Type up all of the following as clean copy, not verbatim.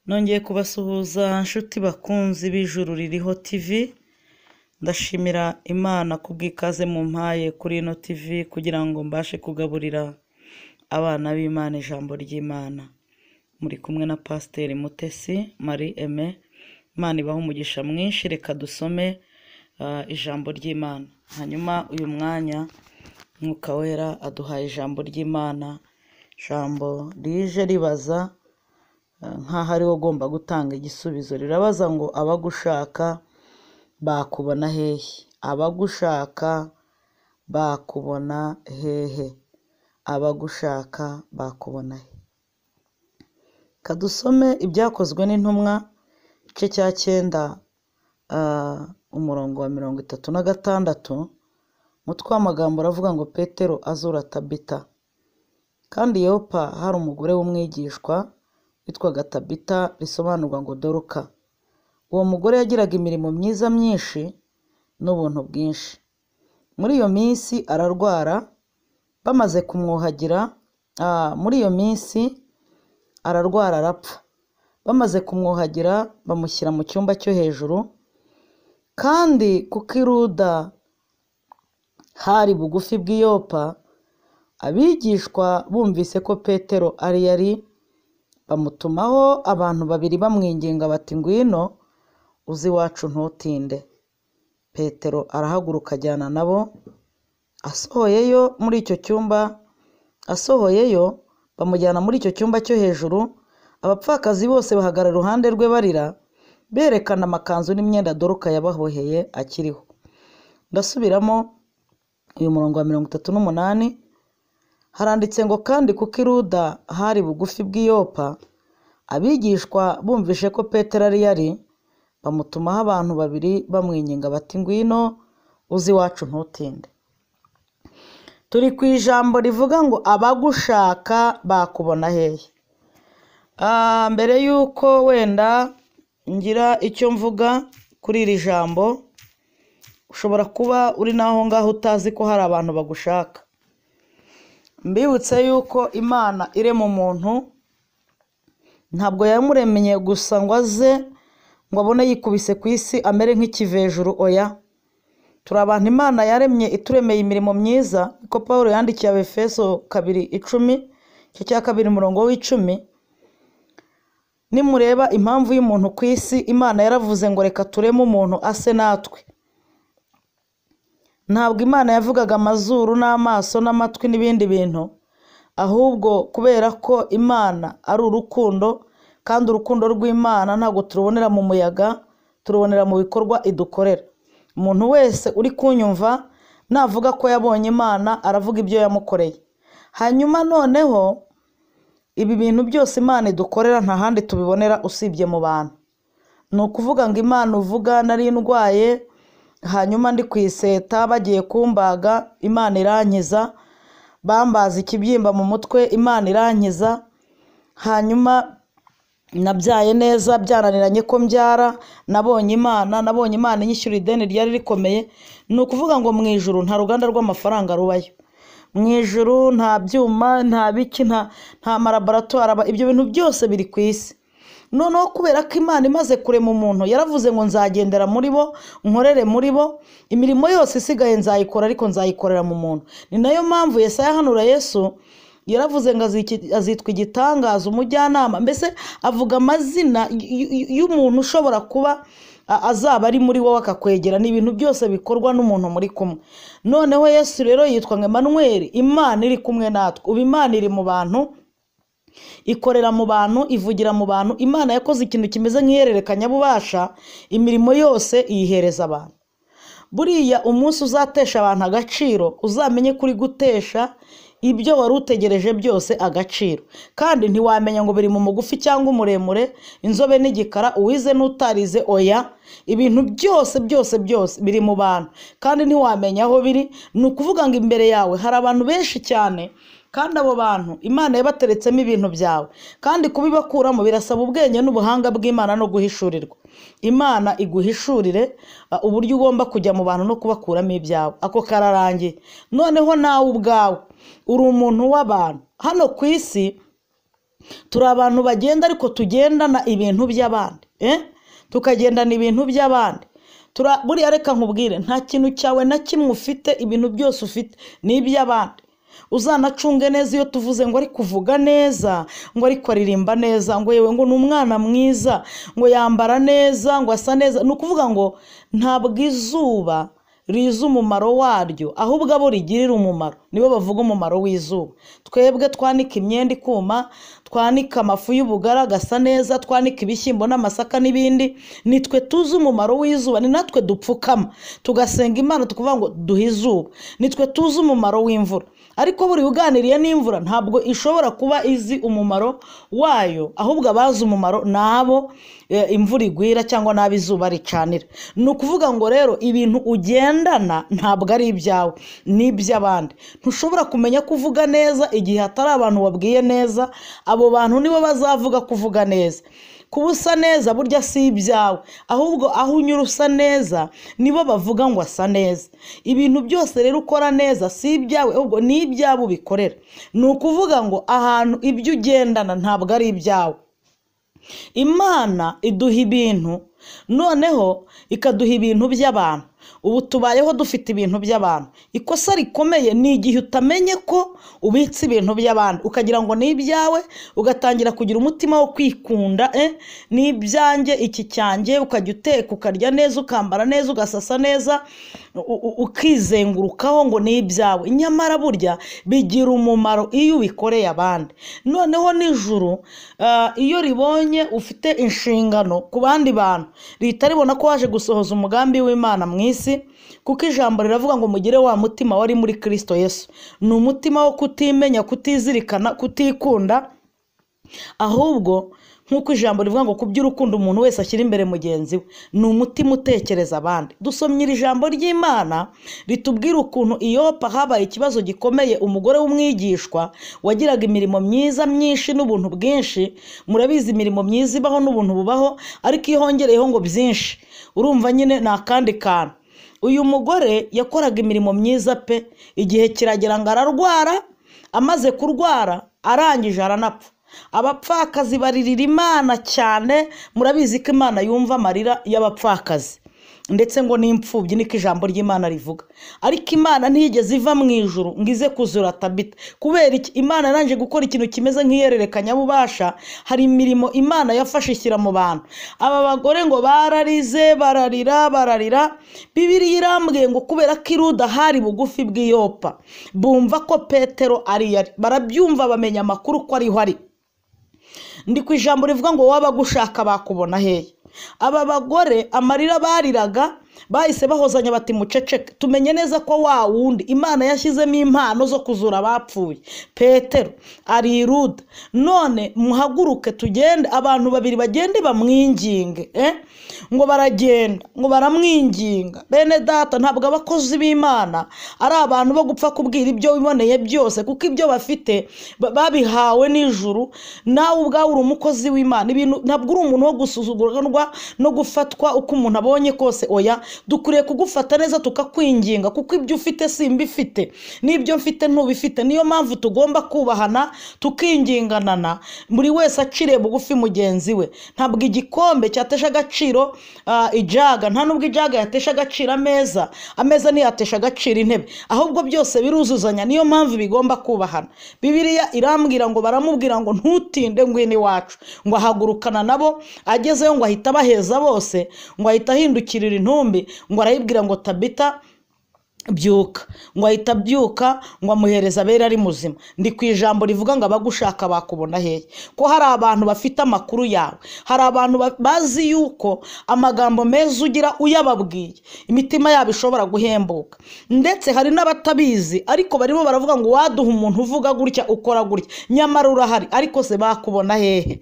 Nongeye kubasuhuza nshuti bakunzi b'Ijuru Ririho TV. Ndashimira Imana kubw'ikaze mu mpaye kuri ino TV kugira ngo mbashe kugaburira abana b'Imana ijambo ry'Imana. Muri kumwe na Pasiteri Mutesi Marie Aime. Imana ibaha umugisha mwinshi. Reka dusome ijambo ry'Imana. Hanyuma uyu mwanya Mwuka Wera aduhaye ijambo ry'Imana. Ijambo rije ribaza nk'aho ari we ugomba gutanga igisubizo. Rirabaza ngo abagushaka bakubona hehe? Abagushaka bakubona hehe? Abagushaka bakubona he? Kadusome ibyakozwe n'intumwa igice cya 9 umurongo wa 36. Mutwe w'amagambo uravuga ngo Petero azura Tabita. Kandi Yopa hari umugore w'umwigishwa witwaga Tabita, risobanurwa ngo Doruka. Uwo mugore yagiraga imirimo myiza myinshi n'ubuntu bwinshi. Muri iyo minsi ararwara, bamaze kumwuhagira. Muri iyo minsi ararwara arapfa. Bamaze kumwuhagira bamushyira mu cyumba cyo hejuru. Kandi kuko iruda hari bugufi bw'iyopa, abigishwa bumvise ko Petero yari bamutumaho abantu babiri bamwinginga bati ngwino uzi iwacu ntutinde. Petero arahaguruka ajyana nabo. Asohoyeyo bamujyana muri icyo cyumba cyo hejuru. Abapfakazi bose bahagarara iruhande rwe barira, berekana amakanzu n'imyenda Doruka yabahoheye akiriho. Ndasubiramo uyu murongo wa 38. Haranditse ngo kandi kuko iruda hari bugufi bw'iyopa, abigishwa bumvishe ko Petero yari bamutumaho abantu babiri bamwinginga bati ngwino uzi iwacu ntutinde. Turi ku ijambo rivuga ngo abagushaka bakubona hehe? Mbere yuko wenda ngira icyo mvuga kuri iri jambo, ushobora kuba uri naho ngaho utazi ko hari abantu bagushaka. Mbibutse yuko Imana irema umuntu ntabwo yamuremeye gusa ngo aze ngo abone yikubise ku isi amere nk'ikivejuru. Oya, turi abantu Imana yaremye ituremeye imirimo myiza. Ko Pawulo yandikiye Abefeso 2:10 cyo cya 2 umurongo w'10. Nimureba impamvu y'umuntu ku isi, Imana yaravuze ngo reka tureme umuntu ase natwe. Ntabwo Imana yavugaga amazuru n'amaso n'amatwi n'ibindi bintu, ahubwo kubera ko Imana ari urukundo, kandi urukundo rw'Imana ntabwo turubonera mu muyaga, turubonera mu bikorwa idukorera. Umuntu wese uri kunyumva navuga ko yabonye Imana aravuga ibyo yamukoreye. Hanyuma noneho ibi bintu byose Imana idukorera nta handi tubibonera usibye mu bantu. Ni ukuvuga ngo Imana uvuga nari ndwaye, hanyuma ndi kwiseta bagiye kumbaga, Imana irankiza. Bambaza ikibyimba mu mutwe, Imana irankiza. Hanyuma nabyaye neza, byananiranye ko mbyara, nabonye Imana inyishyura ideni ryari rikomeye. Ni ukuvuga ngo mu ijuru nta ruganda rw'amafaranga rubayo. Mu ijuru nta byuma, nta biki, nta malaboratoire. Ibyo bintu byose biri ku isi. Noneho kubera ko Imana imaze kurema umuntu, yaravuze ngo nzagendera muri bo, nkorere muri bo, imirimo yose isigaye nzayikora, ariko nzayikorera mu muntu. Ni nayo mpamvu Yesaya ahanura Yesu, yaravuze ngo azitwa igitangaza, umujyanama. Mbese avuga amazina y'umuntu ushobora kuba azaba ari muri wowe akakwegera. Ni ibintu byose bikorwa n'umuntu muri kumwe. Noneho Yesu rero yitwa ngo Emmanuel, Imana iri kumwe natwe. Ubu Imana iri mu bantu, ikorera mu bantu, ivugira mu bantu. Imana yakoze ikintu kimeze nk'ihererekanya bubasha, imirimo yose iyihereza abantu. Buriya umunsi uzatesha abantu agaciro, uzamenye kuri gutesha ibyo wari utegereje byose agaciro. Kandi ntiwamenya ngo biri mu mugufi cyangwa umuremure, inzobe n'igikara, uwize n'utarize. Oya, ibintu byose biri mu bantu, kandi ntiwamenya aho biri. Ni ukuvuga ngo imbere yawe hari abantu benshi cyane, kandi abo bantu Imana yabateretsemo ibintu byawe, kandi kubibakuramo birasaba ubwenge n'ubuhanga bw'Imana no guhishurirwa. Imana iguhishurire uburyo ugomba kujya mu bantu no kubakuramo ibyawe. Ako kararangiye. Noneho nawe ubwawe uri umuntu w'abantu. Hano ku isi turi abantu bagenda ariko tugendana ibintu by'abandi, tukagendana ibintu by'abandi. Buriya reka nkubwire, nta kintu cyawe na kimwe ufite, ibintu byose ufite ni iby'abandi. Uzanacunge neza iyo tuvuze ngo ari kuvuga neza, ngo ariko aririmba neza, ngo yewe ngo ni umwana mwiza, ngo yambara neza, ngo asa neza, ni ukuvuga ngo ntabwo izuba riza umumaro waryo, ahubwo abo rigirira umumaro nibo bavuga umumaro w'izuba. Twebwe twanika imyenda ikuma, twanika amafu y'ubugara agasa neza, twanika ibishyimbo n'amasaka n'ibindi, nitwe tuzi umumaro w'izuba, ni natwe dupfukama tugasenga Imana tukuvuga ngo duhe izuba, nitwe tuzi umumaro w'imvura. Ariko buri uganiriye n'imvura ntabwo ishobora kuba izi umumaro wayo, ahubwo abazi umumaro nabo imvura igwira cyangwa nabi izuba ricanira. Ni ukuvuga ngo rero ibintu ugendana ntabwo ari ibyawe, ni iby'abandi. Ntushobora kumenya kuvuga neza igihe hatari abantu wabwiye neza, abo bantu nibo bazavuga kuvuga neza. Kuba usa neza burya si ibyawe, ahubwo aho unyura usa neza nibo bavuga ngo asa neza. Ibintu byose rero ukora neza si ibyawe, ahubwo ni ibyabo ubikorera. Ni ukuvuga ngo ahantu ibyo ugendana ntabwo ari ibyawe. Imana iduha ibintu, noneho ikaduha ibintu by'abantu. Ubu tubayeho dufite ibintu by'abantu. Ikosa rikomeye ni igihe utamenye ko ubitse ibintu by'abandi, ukagira ngo ni ibyawe, ugatangira kugira umutima wo kwikunda, ni ibyanjye, iki cyanjye, ukajya uteka, ukarya neza, ukambara neza, ugasasa neza, ukizengurukaho ngo ni ibyawe. Nyamara burya bigira umumaro iyo ubikoreye abandi. Noneho n'ijuru iyo ribonye ufite inshingano ku bandi bantu, rihita ribona ko waje gusohoza umugambi w'Imana mu isi, kuko ijambo riravuga ngo mugire wa mutima wari muri Kristo Yesu. Ni umutima wo kutimenya, kutizirikana, kutikunda, ahubwo nk'uko ijambo rivuga ngo kuby'urukundo umuntu wese ashyira imbere mugenzi we, ni umutima utekereza abandi. Dusomye iri jambo ry'Imana ritubwira ukuntu Iyopa habaye ikibazo gikomeye, umugore w'umwigishwa wagiraga imirimo myiza myinshi n'ubuntu bwinshi. Murabizi imirimo myiza ibaho n'ubuntu bubaho, ariko iyo hongereyeho ngo byinshi, urumva nyine ni akandi kantu. Uyu mugore yakoraga imirimo myiza pe, igihe kiragera ngo ararwara, amaze kurwara arangije aranapfa. Abapfakazi baririra Imana cyane, murabizi ko Imana yumva amarira y'abapfakazi ndetse ngo n'imfubyi, niko ijambo ry'Imana rivuga. Ariko Imana ntiyigeze iva mu ijuru ngo ize kuzura Tabita. Kubera iki? Imana yarangije gukora ikintu kimeze nk'iyererekanyabubasha. Hari imirimo Imana yafashe ishyira mu bantu. Aba bagore ngo bararize, bararira. Bibiliya irambwiye ngo kubera ko iruda hari bugufi bw'Iyopa, bumva ko Petero ari yari, barabyumva, bamenya amakuru ko ariho ari. Ndi ku ijambo rivuga ngo Uwagushaka bakubona hehe. Aba bagore amarira bariraga bahise bahozanya bati muceceke, tumenye neza ko wa wundi Imana yashyizemo impano zo kuzura abapfuye, Petero ari iruda. None muhaguruke tugende. Abantu babiri bagende bamwinginge, ngo baragenda, ngo baramwinginga. Bene data, ntabwo abakozi b'Imana ari abantu bo gupfa kubwira ibyo biboneye byose, kuko ibyo bafite babihawe n'ijuru. Nawe ubwawe uri umukozi w'Imana. Ibintu ntabwo uri umuntu wo gusuzugurwa no gufatwa uko umuntu abonye kose. Oya, dukuriye kugufata neza tukakwinginga, kuko ibyo ufite simbifite, n'ibyo mfite ntubifite. Niyo mpamvu tugomba kubahana, tukinginganana, buri wese aciriye bugufi mugenzi we. Ntabwo igikombe cyatesha agaciro ijaga, nta nubwo ijaga yatesha agaciro ameza ntiyatesha agaciro intebe, ahubwo byose biruzuzanya. Niyo mpamvu bigomba kubahana. Bibiliya irambwira ngo baramubwira ngo ntutinde ngwino iwacu, ngo ahagurukana nabo, agezeyo ngo ahita baheza bose, ngo ahita ahindukirira intumbi, ngo arayibwira ngo Tabita byuka, ngo ahita byuka, ngo amuhereza abera ari muzima. Ndi ku ijambo rivuga ngo abagushaka bakubona hehe. Ko hari abantu bafite amakuru yawe, hari abantu bazi yuko amagambo meza ugira uyababwiye imitima yabo ishobora guhembuka, ndetse hari n'abatabizi ariko barimo baravuga ngo waduha umuntu uvuga gutya ukora gutya, nyamara urahari, ariko se bakubona hehe.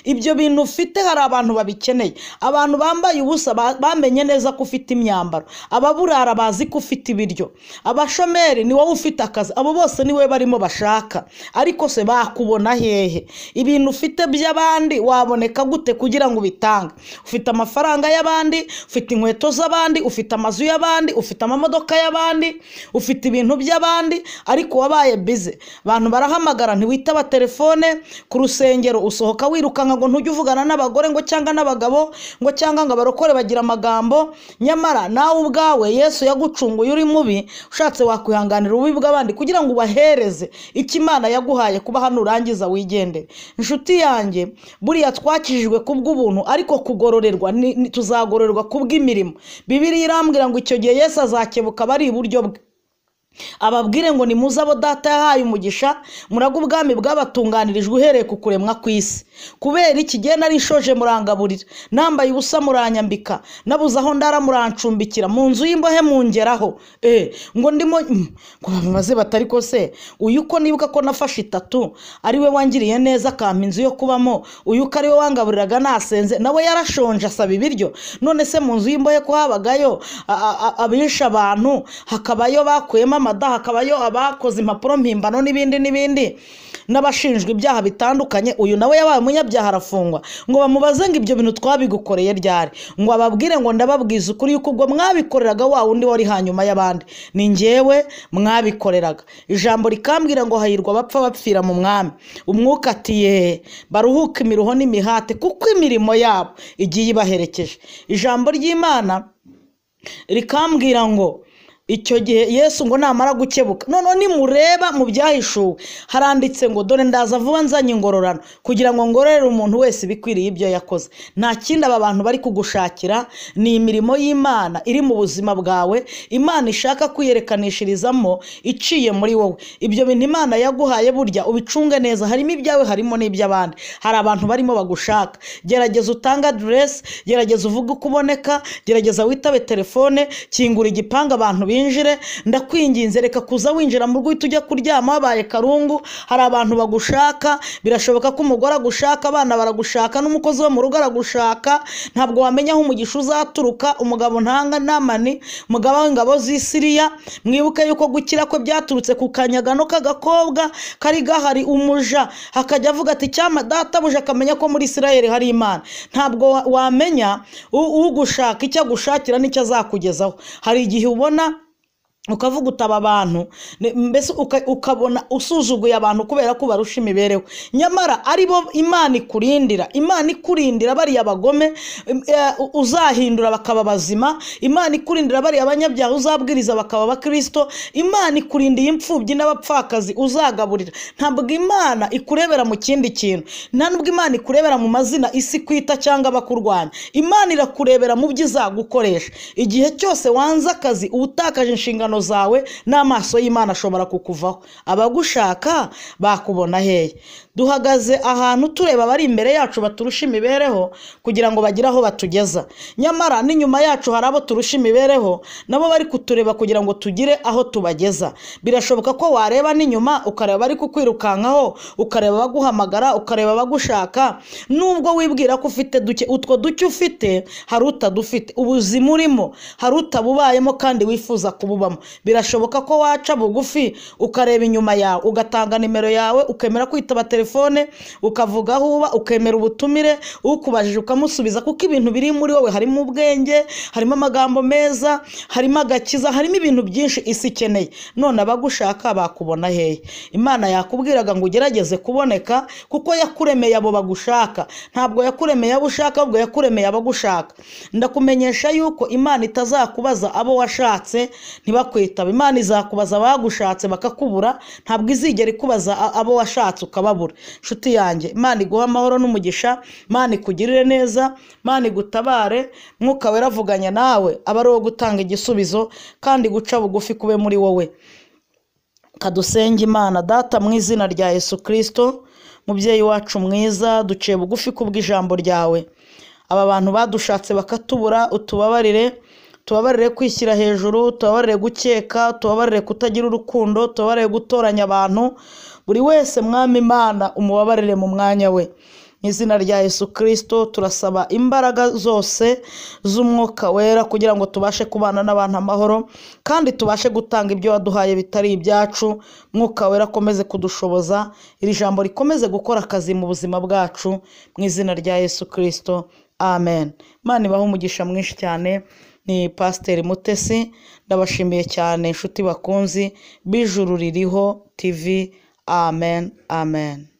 Ibyo bintu ufite hari abantu babikeneye. Abantu bambaye ubusa bamenye neza ko ufite imyambaro, ababurara bazi ko ufite ufite ibiryo, abashomeri ni wowe ufite akazi, abo bose ni we barimo bashaka. Ariko se bakubona hehe? Ibintu ufite by'abandi waboneka gute kugira ngo bitange? Ufite amafaranga y'abandi, ufite inkweto z'abandi, ufite amazu y'abandi, ufite amamodoka y'abandi, ufite ibintu by'abandi, ariko wabaye busy. Abantu barahamagara ntiwitaba telefone, ku rusengero usohoka wirukanka ngo ntujye uvugana n'abagore ngo cyangwa n'abagabo ngo cyangwa ngo abarokore bagira amagambo. Nyamara nawe ubwawe Yesu yagucunguye uri mubi, ushatse wakwihanganira ububi bw'abandi kugira ngo ubahereze icyo Imana yaguhaye kuba hano urangiza wigendere. Inshuti yanjye, buriya twakijijwe kubw'ubuntu, ariko kugororerwa tuzagororerwa kubw'imirimo. Bibiliya irambwira ngo icyo gihe Yesu azakebuka bari iburyo bwe, ababwire ngo nimuze abo data yahaye umugisha, muraga ubwami bwabatunganirijwe uhereye ku kuremwa kw'isi. Kubera iki gihe nari nshoje murangaburira, nambaye ubusa muranyambika, nabuze aho ndara murancumbikira, mu nzu y'imbohe mungeraho. Ngo ndimo ngo bamaze batari ko se uyu ko nibuka ko nafashe 3 ari we wangiriye neza akampa inzu yo kubamo, uyu ko ari we wangaburiraga nasenze, nawe yarashonje asaba ibiryo. None se mu nzu y'imbohe ko habagayo abisha abantu, hakabayo bakuyemo amada, hakabayo abakoze impapuro mpimbano n'ibindi n'abashinjwa ibyaha bitandukanye, uyu nawe yabaye umunyabyaha arafungwa. Ngo bamubaze ngo ibyo bintu twabigukoreye ryari? Ngo ababwire ngo ndababwiza ukuri yuko ubwo mwabikoreraga wa wundi wari hanyuma y'abandi, ni njyewe mwabikoreraga. Ijambo rikambwira ngo hahirwa bapfa bapfira mu mwami. Umwuka ati baruhuka imiruho n'imihate kuko imirimo yabo igiye ibaherekeje. Ijambo ry'Imana rikambwira ngo icyo gihe Yesu ngo namara gukebuka, none nimureba mu byahishuwe haranditse ngo dore ndaza vuba nzanye ingororano kugira ngo ngororere umuntu wese bikwiriye ibyo yakoze. Nta kindi aba bantu bari kugushakira, ni imirimo y'Imana iri mu buzima bwawe, Imana ishaka kwiyerekanishiririzamo iciye muri wowe. Ibyo bintu Imana yaguhaye burya ubicunge neza, harimo ibyawe harimo n'iby'abandi. Hari abantu barimo bagushaka. Gerageza utanga address, gerageza uvuge uko uboneka, gerageza witabe telefone, kingura igipanga abantu binjire. Ndakwinginze reka kuza winjira mu rw'ihita ujya kuryama wabaye karungu. Hari abantu bagushaka, birashoboka ko umugore agushaka, abana baragushaka, n'umukozi wo mu rugo aragushaka. Ntabwo wamenya aho umugisha uzaturuka. Umugabo ntanga namani, umugabo w'ingabo z'Isiriya, mwibuke yuko gukira ko byaturutse ku kanyagano k'agakobwa kari gahari umuja, hakajya avuga ati cyama data buje akamenya ko muri Isirayeli hari Imana. Ntabwo wamenya ugushaka icyo agushakira n'icyo azakugezaho. Hari igihe ubona ukavuga utaba abantu, mbese ukabona usuzuguye abantu kubera ko barusha imibereho. Nyamara aribo Imana ikurindira. Imana ikurindira bari abagome uzahindura bakaba bazima. Imana ikurindira bari abanyabyaha uzabwiriza bakaba abakristo. Imana ikurindiye imfubyi n'abapfakazi uzagaburira. Ntabwo Imana ikurebera mu kindi kintu, nta nubwo Imana ikurebera mu mazina isi kwita cyangwa bakurwanya. Imana irakurebera mu byo izagukoresha. Igihe cyose wanze akazi ubutakaje inshingano zawe, n'amaso y'Imana ashobora kukuvaho. Abagushaka bakubona hehe? Duhagaze ahantu tureba bari imbere yacu baturusha imibereho kugira ngo bagire aho batugeza. Nyamara n'inyuma yacu hari abo turusha imibereho, nabo bari kutureba kugira ngo tugire aho tubageza. Birashoboka ko wareba n'inyuma ukareba bari kukwirukankaho, ukareba baguhamagara, ukareba bagushaka, nubwo wibwira ko ufite duke. Utwo duke ufite hari utadufite, ubuzima urimo hari utabubayemo kandi wifuza kububamo. Birashoboka ko waca bugufi ukareba inyuma yawe, ugatanga nimero yawe, ukemera kwitaba telefone, ukavuga aho uba, ukemera ubutumire, ukubajije ukamusubiza, kuko ibintu biri muri wowe harimo ubwenge, harimo amagambo meza, harimo agakiza, harimo ibintu byinshi isi ikeneye. None abagushaka bakubona hehe? Imana yakubwiraga ngo ugerageze kuboneka kuko yakuremeye abo bagushaka. Ntabwo yakuremeye abo ushaka, ahubwo yakuremeye abagushaka. Ndakumenyesha yuko Imana itazakubaza abo washatse ntibakwitaba. Imana izakubaza abagushatse bakakubura, ntabwo izigera ikubaza abo washatse ukababura. Nshuti yanjye, Imana iguha amahoro n'umugisha, Imana ikugirire neza, Imana igutabare. Mwuka Wera avuganye nawe, aba ari uwo gutanga igisubizo kandi guca bugufi kube muri wowe. Kadusenge. Imana Data, mu izina rya Yesu Kristo, mubyeyi wacu mwiza, duciye bugufi kubw'ijambo ryawe. Aba bantu badushatse bakatubura, utubabarire. Tubabarire kwishyira hejuru, tubabarire gukeka, tubabarire kutagira urukundo, tubabarire gutoranya abantu. Buri wese Mwami Imana umubabarire mu mwanya we. mu izina rya Yesu Kristo turasaba imbaraga zose z'umwuka wera kugira ngo tubashe kubana n'abantu amahoro kandi tubashe gutanga ibyo waduhaye bitari ibyacu. Mwuka wera akomeze kudushoboza, iri jambo rikomeze gukora akazi mu buzima bwacu mu izina rya Yesu Kristo, amen. Imana ibahe umugisha mwinshi cyane. Ni Pasiteri Mutesi, ndabashimiye cyane inshuti bakunzi b'Ijuru Ririho TV, amen amen.